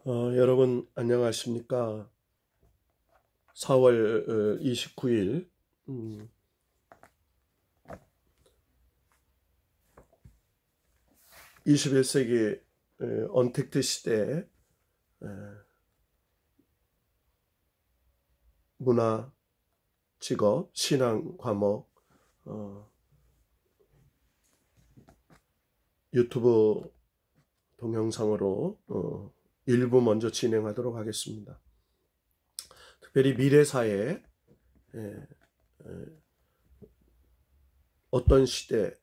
여러분 안녕하십니까? 4월 29일 21세기 언택트 시대에 문화, 직업, 신앙 과목 유튜브 동영상으로 일부 먼저 진행하도록 하겠습니다. 특별히 미래사회 어떤 시대로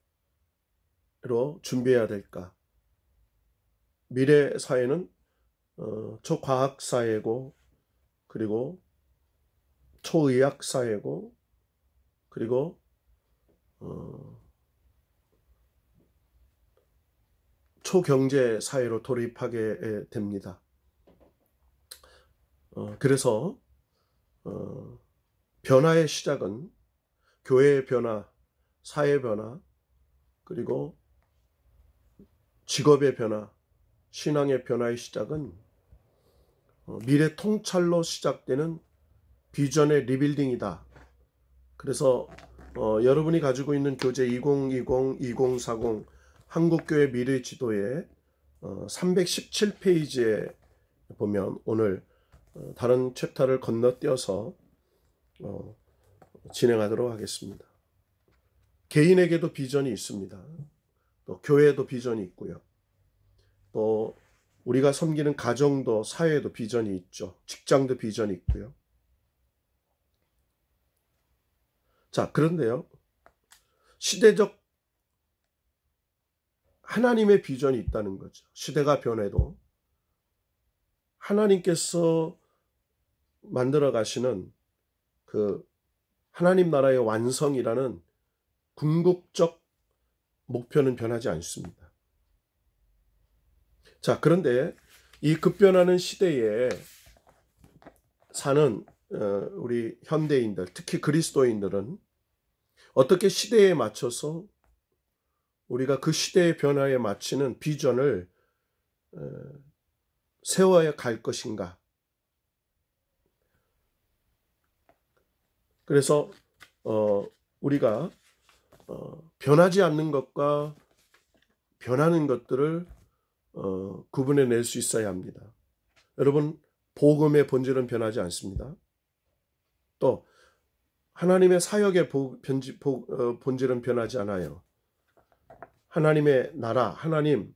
준비해야 될까? 미래사회는 초과학사회고 그리고 초의학사회고 그리고 초경제사회로 돌입하게 됩니다. 그래서 변화의 시작은 교회의 변화, 사회 변화, 그리고 직업의 변화, 신앙의 변화의 시작은 미래 통찰로 시작되는 비전의 리빌딩이다. 그래서 여러분이 가지고 있는 교재 2020-2040 한국교회 미래 지도의 317페이지에 보면 오늘 다른 챕터를 건너뛰어서 진행하도록 하겠습니다. 개인에게도 비전이 있습니다. 또 교회에도 비전이 있고요. 또 우리가 섬기는 가정도 사회에도 비전이 있죠. 직장도 비전이 있고요. 자, 그런데요. 시대적 하나님의 비전이 있다는 거죠. 시대가 변해도 하나님께서 만들어 가시는 그 하나님 나라의 완성이라는 궁극적 목표는 변하지 않습니다. 자, 그런데 이 급변하는 시대에 사는 우리 현대인들, 특히 그리스도인들은 어떻게 시대에 맞춰서 우리가 그 시대의 변화에 맞추는 비전을 세워야 갈 것인가? 그래서 우리가 변하지 않는 것과 변하는 것들을 구분해낼 수 있어야 합니다. 여러분, 복음의 본질은 변하지 않습니다. 또 하나님의 사역의 본질은 변하지 않아요. 하나님의 나라, 하나님,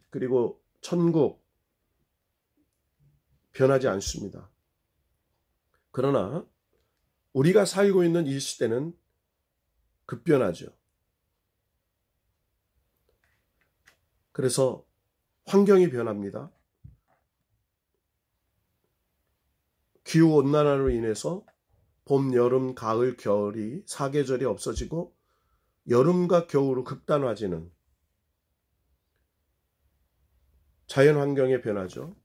그리고 천국 변하지 않습니다. 그러나 우리가 살고 있는 이 시대는 급변하죠. 그래서 환경이 변합니다. 기후온난화로 인해서 봄, 여름, 가을, 겨울이 사계절이 없어지고 여름과 겨울로 극단화지는 자연환경의 변화죠.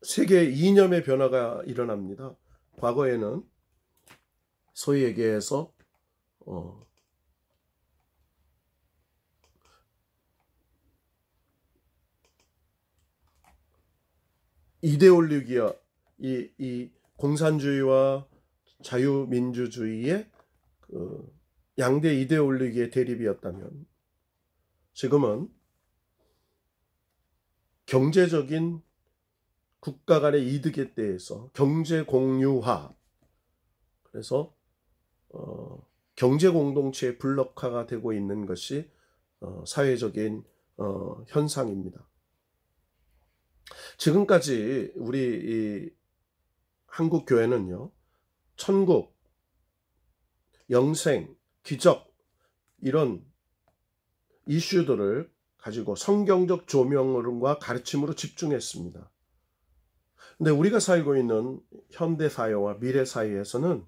세계 이념의 변화가 일어납니다. 과거에는 소위 얘기해서 이데올로기와 이 공산주의와 자유민주주의의 양대 이데올로기의 대립이었다면 지금은 경제적인 국가 간의 이득에 대해서 경제 공유화, 그래서 경제 공동체의 블록화가 되고 있는 것이 사회적인 현상입니다. 지금까지 우리 한국 교회는요, 천국, 영생, 기적 이런 이슈들을 가지고 성경적 조명과 가르침으로 집중했습니다. 근데 우리가 살고 있는 현대 사회와 미래 사회에서는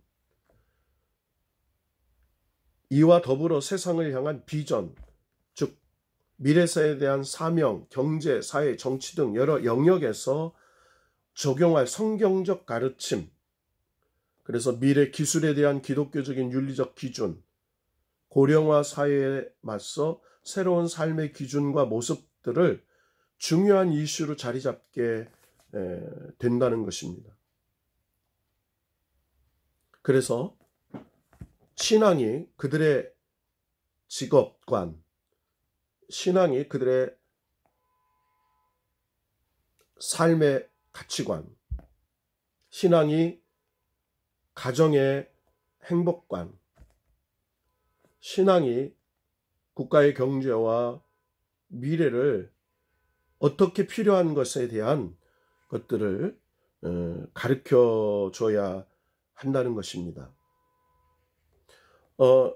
이와 더불어 세상을 향한 비전, 즉 미래 사회에 대한 사명, 경제, 사회, 정치 등 여러 영역에서 적용할 성경적 가르침, 그래서 미래 기술에 대한 기독교적인 윤리적 기준, 고령화 사회에 맞서 새로운 삶의 기준과 모습들을 중요한 이슈로 자리 잡게 된다는 것입니다. 그래서 신앙이 그들의 직업관, 신앙이 그들의 삶의 가치관, 신앙이 가정의 행복관, 신앙이 국가의 경제와 미래를 어떻게 필요한 것에 대한 것들을 가르쳐 줘야 한다는 것입니다.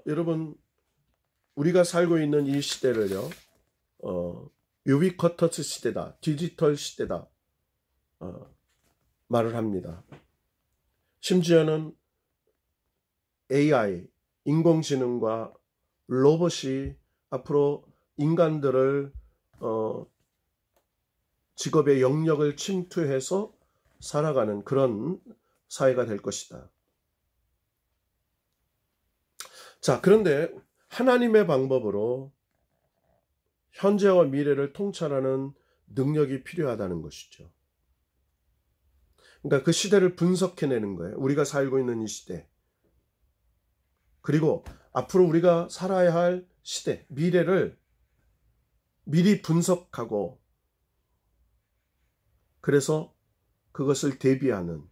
여러분, 우리가 살고 있는 이 시대를요, 유비쿼터스 시대다, 디지털 시대다 말을 합니다. 심지어는 AI, 인공지능과 로봇이 앞으로 인간들을 직업의 영역을 침투해서 살아가는 그런 사회가 될 것이다. 자, 그런데 하나님의 방법으로 현재와 미래를 통찰하는 능력이 필요하다는 것이죠. 그러니까 그 시대를 분석해내는 거예요. 우리가 살고 있는 이 시대. 그리고 앞으로 우리가 살아야 할 시대, 미래를 미리 분석하고 그래서 그것을 대비하는.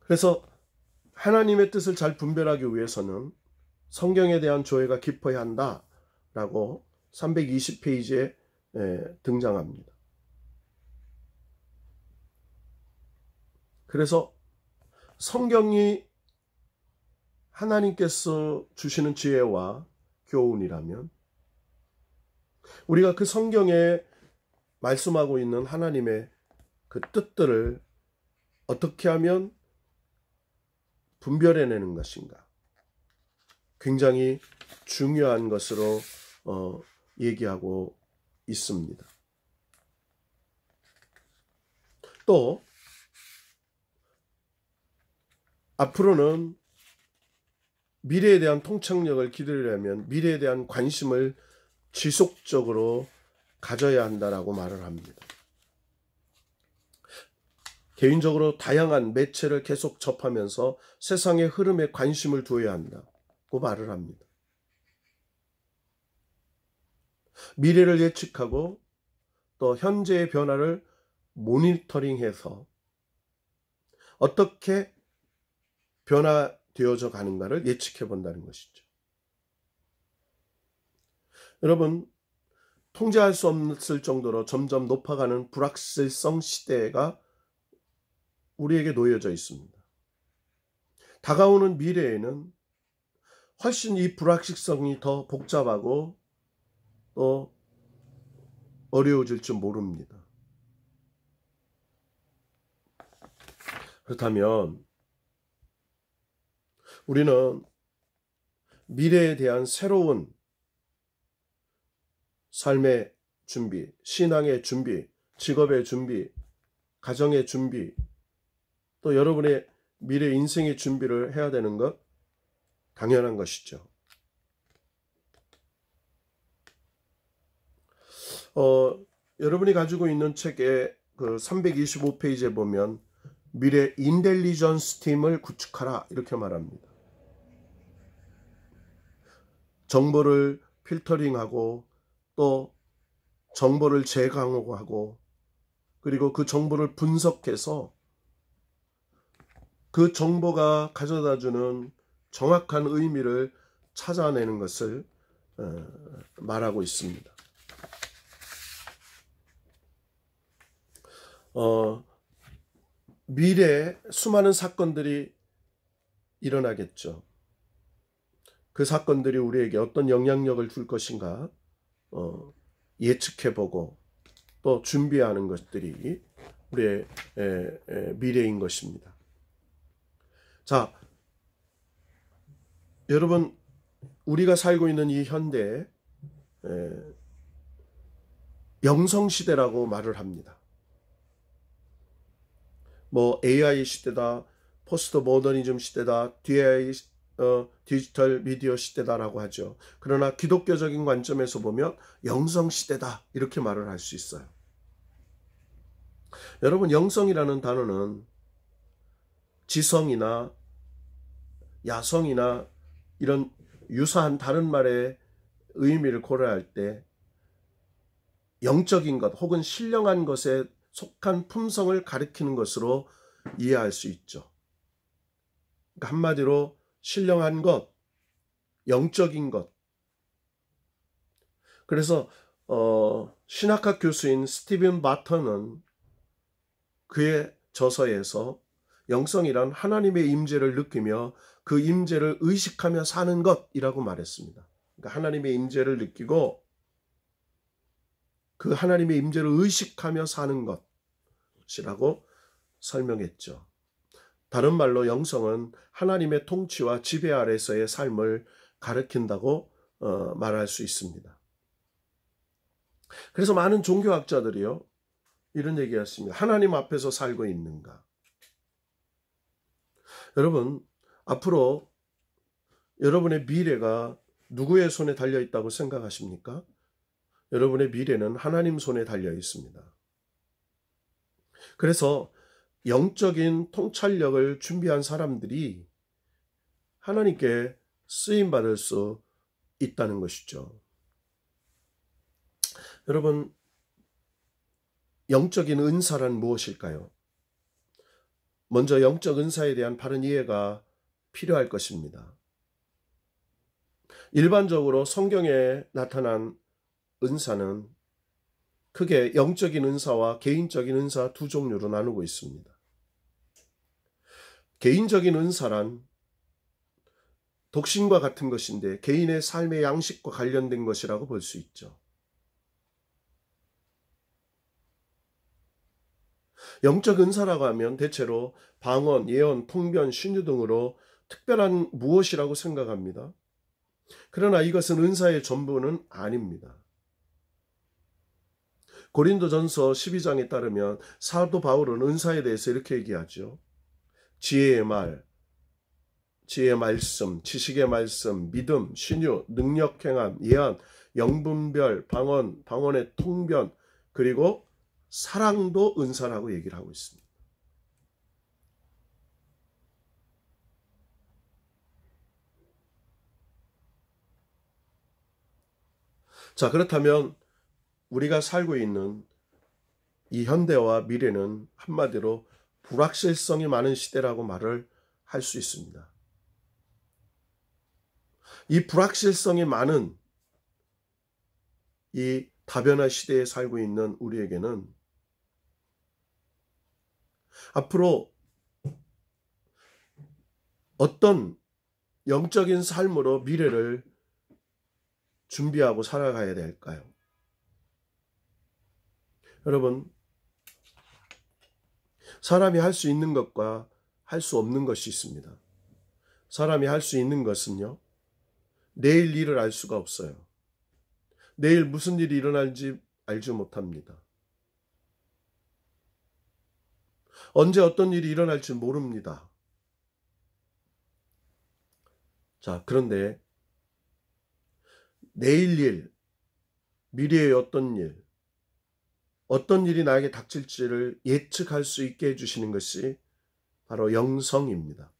그래서 하나님의 뜻을 잘 분별하기 위해서는 성경에 대한 조회가 깊어야 한다라고 320페이지에 등장합니다. 그래서 성경이 하나님께서 주시는 지혜와 교훈이라면 우리가 그 성경에 말씀하고 있는 하나님의 그 뜻들을 어떻게 하면 분별해내는 것인가? 굉장히 중요한 것으로 얘기하고 있습니다. 또 앞으로는 미래에 대한 통찰력을 기르려면 미래에 대한 관심을 지속적으로 가져야 한다라고 말을 합니다. 개인적으로 다양한 매체를 계속 접하면서 세상의 흐름에 관심을 두어야 한다고 말을 합니다. 미래를 예측하고 또 현재의 변화를 모니터링해서 어떻게 변화되어져 가는가를 예측해 본다는 것이죠. 여러분, 통제할 수 없을 정도로 점점 높아가는 불확실성 시대가 우리에게 놓여져 있습니다. 다가오는 미래에는 훨씬 이 불확실성이 더 복잡하고 또 어려워질 줄 모릅니다. 그렇다면 우리는 미래에 대한 새로운 삶의 준비, 신앙의 준비, 직업의 준비, 가정의 준비, 또 여러분의 미래 인생의 준비를 해야 되는 것 당연한 것이죠. 여러분이 가지고 있는 책의 그 325페이지에 보면 미래 인텔리전스 팀을 구축하라 이렇게 말합니다. 정보를 필터링하고 또 정보를 재강화하고 그리고 그 정보를 분석해서 그 정보가 가져다주는 정확한 의미를 찾아내는 것을 말하고 있습니다. 미래에 수많은 사건들이 일어나겠죠. 그 사건들이 우리에게 어떤 영향력을 줄 것인가 예측해보고 또 준비하는 것들이 우리의 미래인 것입니다. 자, 여러분, 우리가 살고 있는 이 현대에 영성시대라고 말을 합니다. 뭐 AI 시대다, 포스트 모더니즘 시대다, DI 디지털 미디어 시대다라고 하죠. 그러나 기독교적인 관점에서 보면 영성 시대다 이렇게 말을 할 수 있어요. 여러분, 영성이라는 단어는 지성이나 야성이나 이런 유사한 다른 말의 의미를 고려할 때 영적인 것 혹은 신령한 것에 속한 품성을 가리키는 것으로 이해할 수 있죠. 그러니까 한마디로 신령한 것, 영적인 것. 그래서 신학학 교수인 스티븐 바터는 그의 저서에서 영성이란 하나님의 임재를 느끼며 그 임재를 의식하며 사는 것이라고 말했습니다. 그러니까 하나님의 임재를 느끼고 그 하나님의 임재를 의식하며 사는 것이라고 설명했죠. 다른 말로 영성은 하나님의 통치와 지배 아래서의 삶을 가리킨다고 말할 수 있습니다. 그래서 많은 종교학자들이요, 이런 얘기했습니다. 하나님 앞에서 살고 있는가? 여러분, 앞으로 여러분의 미래가 누구의 손에 달려 있다고 생각하십니까? 여러분의 미래는 하나님 손에 달려 있습니다. 그래서 영적인 통찰력을 준비한 사람들이 하나님께 쓰임받을 수 있다는 것이죠. 여러분, 영적인 은사란 무엇일까요? 먼저 영적 은사에 대한 바른 이해가 필요할 것입니다. 일반적으로 성경에 나타난 은사는 크게 영적인 은사와 개인적인 은사 두 종류로 나누고 있습니다. 개인적인 은사란 독신과 같은 것인데 개인의 삶의 양식과 관련된 것이라고 볼 수 있죠. 영적 은사라고 하면 대체로 방언, 예언, 통변, 신유 등으로 특별한 무엇이라고 생각합니다. 그러나 이것은 은사의 전부는 아닙니다. 고린도전서 12장에 따르면 사도 바울은 은사에 대해서 이렇게 얘기하죠. 지혜의 말, 지혜의 말씀, 지식의 말씀, 믿음, 신유, 능력 행함, 예언, 영분별, 방언, 방언의 통변, 그리고 사랑도 은사라고 얘기를 하고 있습니다. 자, 그렇다면 우리가 살고 있는 이 현대와 미래는 한마디로 불확실성이 많은 시대라고 말을 할 수 있습니다. 이 불확실성이 많은 이 다변화 시대에 살고 있는 우리에게는 앞으로 어떤 영적인 삶으로 미래를 준비하고 살아가야 될까요? 여러분, 사람이 할 수 있는 것과 할 수 없는 것이 있습니다. 사람이 할 수 있는 것은요, 내일 일을 알 수가 없어요. 내일 무슨 일이 일어날지 알지 못합니다. 언제 어떤 일이 일어날지 모릅니다. 자, 그런데 내일 일, 미래의 어떤 일이 나에게 닥칠지를 예측할 수 있게 해주시는 것이 바로 영성입니다.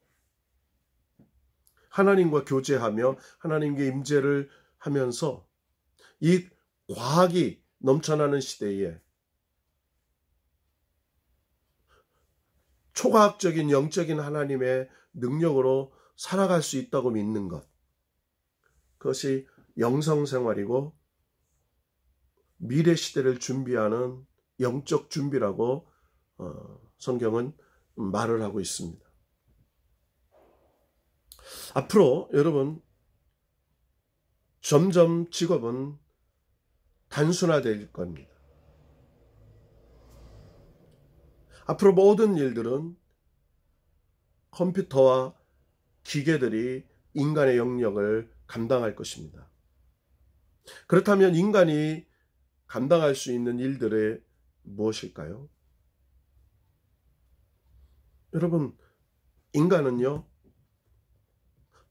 하나님과 교제하며 하나님께 임재를 하면서 이 과학이 넘쳐나는 시대에 초과학적인 영적인 하나님의 능력으로 살아갈 수 있다고 믿는 것, 그것이 영성생활이고 미래 시대를 준비하는 영적 준비라고 성경은 말을 하고 있습니다. 앞으로 여러분, 점점 직업은 단순화될 겁니다. 앞으로 모든 일들은 컴퓨터와 기계들이 인간의 영역을 감당할 것입니다. 그렇다면 인간이 감당할 수 있는 일들이 무엇일까요? 여러분, 인간은요,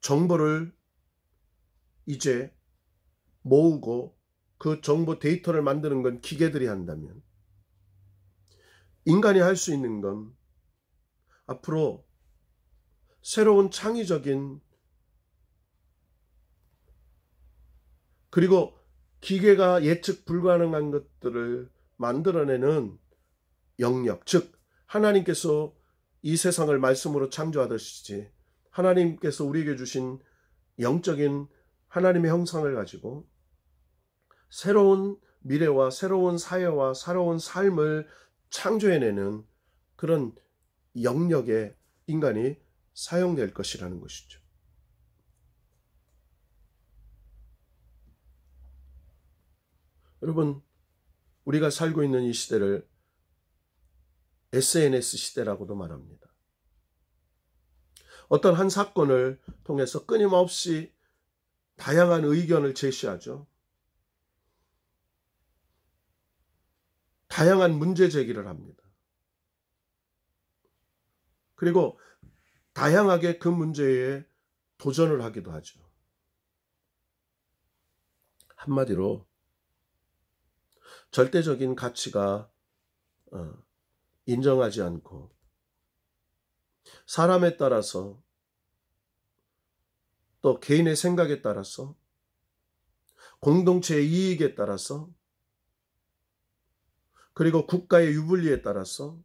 정보를 이제 모으고 그 정보 데이터를 만드는 건 기계들이 한다면, 인간이 할 수 있는 건 앞으로 새로운 창의적인, 그리고 기계가 예측 불가능한 것들을 만들어내는 영역, 즉 하나님께서 이 세상을 말씀으로 창조하듯이 하나님께서 우리에게 주신 영적인 하나님의 형상을 가지고 새로운 미래와 새로운 사회와 새로운 삶을 창조해내는 그런 영역에 인간이 사용될 것이라는 것이죠. 여러분, 우리가 살고 있는 이 시대를 SNS 시대라고도 말합니다. 어떤 한 사건을 통해서 끊임없이 다양한 의견을 제시하죠. 다양한 문제 제기를 합니다. 그리고 다양하게 그 문제에 도전을 하기도 하죠. 한마디로 절대적인 가치가 인정하지 않고 사람에 따라서 또 개인의 생각에 따라서 공동체의 이익에 따라서 그리고 국가의 유불리에 따라서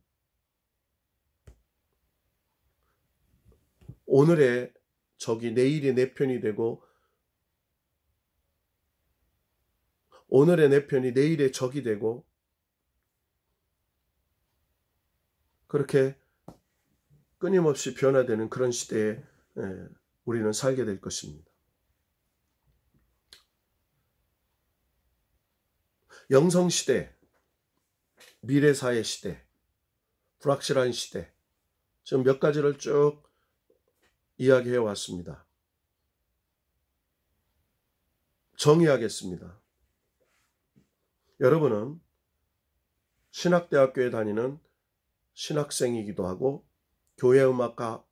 오늘의 적이 내일이 내 편이 되고 오늘의 내 편이 내일의 적이 되고 그렇게 끊임없이 변화되는 그런 시대에 우리는 살게 될 것입니다. 영성시대, 미래사회 시대, 불확실한 시대, 지금 몇 가지를 쭉 이야기해 왔습니다. 정의하겠습니다. 여러분은 신학대학교에 다니는 신학생이기도 하고 교회음악과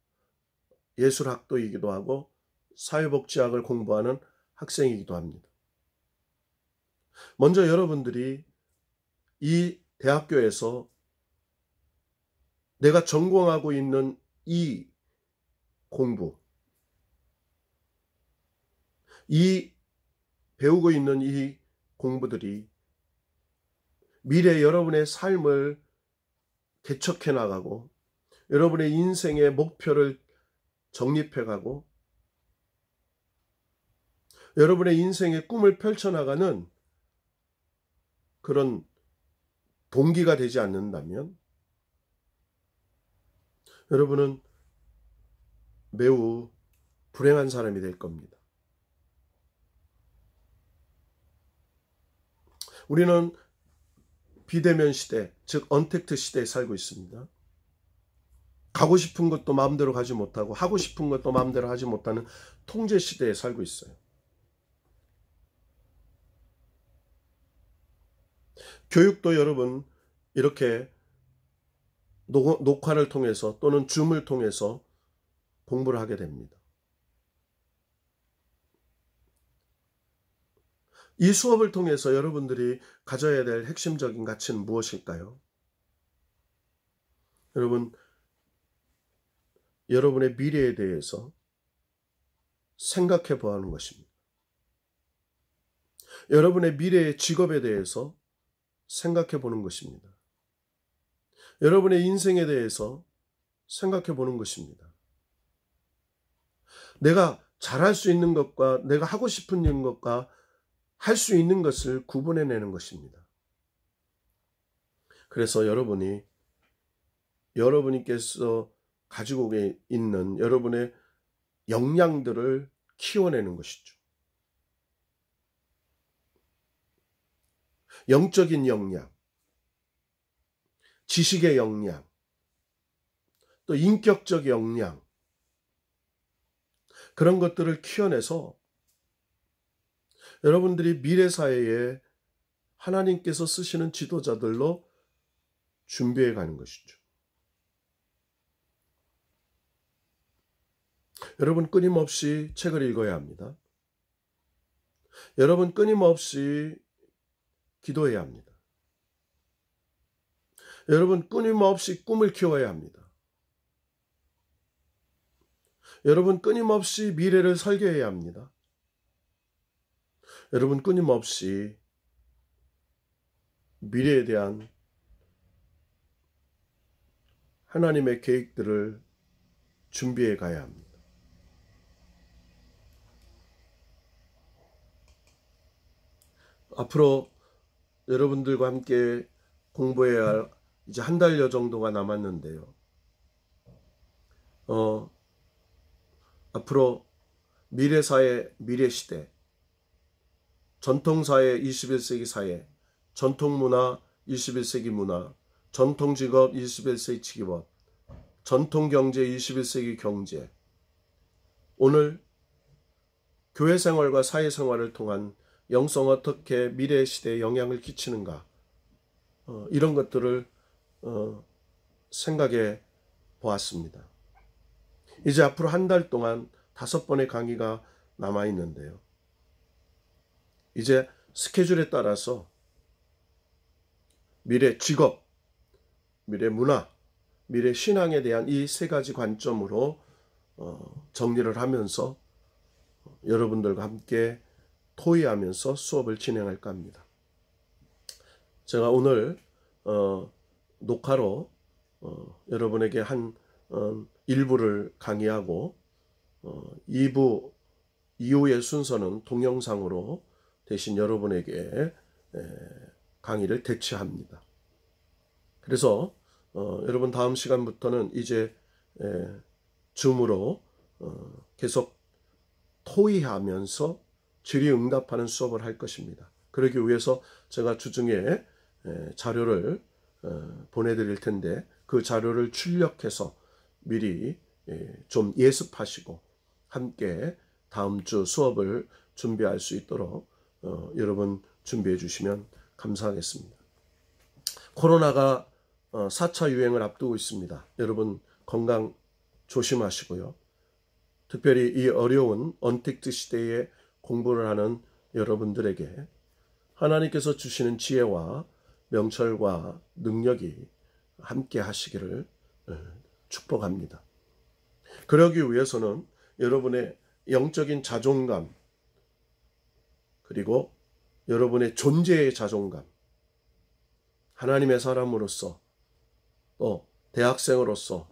예술학도이기도 하고 사회복지학을 공부하는 학생이기도 합니다. 먼저 여러분들이 이 대학교에서 내가 전공하고 있는 이 공부, 이 배우고 있는 이 공부들이 미래 여러분의 삶을 개척해 나가고 여러분의 인생의 목표를 정립해 가고 여러분의 인생의 꿈을 펼쳐나가는 그런 동기가 되지 않는다면 여러분은 매우 불행한 사람이 될 겁니다. 우리는 비대면 시대, 즉 언택트 시대에 살고 있습니다. 가고 싶은 것도 마음대로 가지 못하고 하고 싶은 것도 마음대로 하지 못하는 통제 시대에 살고 있어요. 교육도 여러분 이렇게 녹화를 통해서 또는 줌을 통해서 공부를 하게 됩니다. 이 수업을 통해서 여러분들이 가져야 될 핵심적인 가치는 무엇일까요? 여러분, 여러분의 미래에 대해서 생각해 보아야 하는 것입니다. 여러분의 미래의 직업에 대해서 생각해 보는 것입니다. 여러분의 인생에 대해서 생각해 보는 것입니다. 내가 잘할 수 있는 것과 내가 하고 싶은 것과 할 수 있는 것을 구분해내는 것입니다. 그래서 여러분께서 가지고 있는 여러분의 역량들을 키워내는 것이죠. 영적인 역량, 지식의 역량, 또 인격적 역량, 그런 것들을 키워내서 여러분들이 미래 사회에 하나님께서 쓰시는 지도자들로 준비해 가는 것이죠. 여러분 끊임없이 책을 읽어야 합니다. 여러분 끊임없이 기도해야 합니다. 여러분 끊임없이 꿈을 키워야 합니다. 여러분 끊임없이 미래를 설계해야 합니다. 여러분 끊임없이 미래에 대한 하나님의 계획들을 준비해 가야 합니다. 앞으로 여러분들과 함께 공부해야 할 이제 한 달여 정도가 남았는데요. 앞으로 미래사회, 미래시대, 전통사회 21세기 사회, 전통문화 21세기 문화, 전통직업 21세기 직업, 전통경제 21세기 경제, 오늘 교회생활과 사회생활을 통한 영성 어떻게 미래시대에 영향을 끼치는가, 이런 것들을 생각해 보았습니다. 이제 앞으로 한 달 동안 5번의 강의가 남아 있는데요. 이제 스케줄에 따라서 미래 직업, 미래 문화, 미래 신앙에 대한 이 3가지 관점으로 정리를 하면서 여러분들과 함께 토의하면서 수업을 진행할까 합니다. 제가 오늘 녹화로 여러분에게 한 일부를 강의하고 2부 이후의 순서는 동영상으로 대신 여러분에게 강의를 대체합니다. 그래서 여러분 다음 시간부터는 이제 줌으로 계속 토의하면서 질의응답하는 수업을 할 것입니다. 그러기 위해서 제가 주중에 자료를 보내드릴 텐데 그 자료를 출력해서 미리 좀 예습하시고 함께 다음 주 수업을 준비할 수 있도록 여러분 준비해 주시면 감사하겠습니다. 코로나가 4차 유행을 앞두고 있습니다. 여러분 건강 조심하시고요. 특별히 이 어려운 언택트 시대에 공부를 하는 여러분들에게 하나님께서 주시는 지혜와 명철과 능력이 함께 하시기를 축복합니다. 그러기 위해서는 여러분의 영적인 자존감, 그리고 여러분의 존재의 자존감, 하나님의 사람으로서, 또 대학생으로서,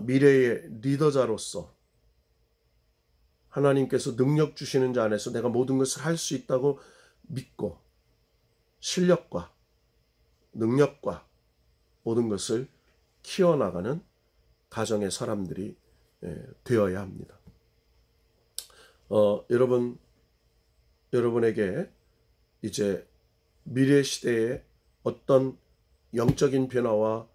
미래의 리더자로서 하나님께서 능력 주시는 자 안에서 내가 모든 것을 할 수 있다고 믿고 실력과 능력과 모든 것을 키워나가는 가정의 사람들이 되어야 합니다. 여러분에게 이제 미래 시대에 어떤 영적인 변화와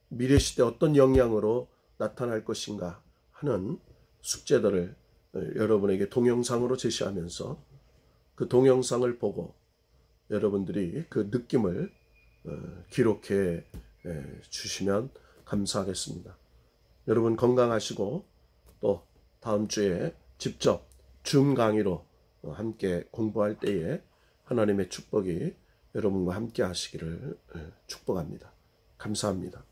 미래 시대에 어떤 영향으로 나타날 것인가 하는 숙제들을 여러분에게 동영상으로 제시하면서 그 동영상을 보고 여러분들이 그 느낌을 기록해 주시면 감사하겠습니다. 여러분 건강하시고 또 다음 주에 직접 줌 강의로 함께 공부할 때에 하나님의 축복이 여러분과 함께 하시기를 축복합니다. 감사합니다.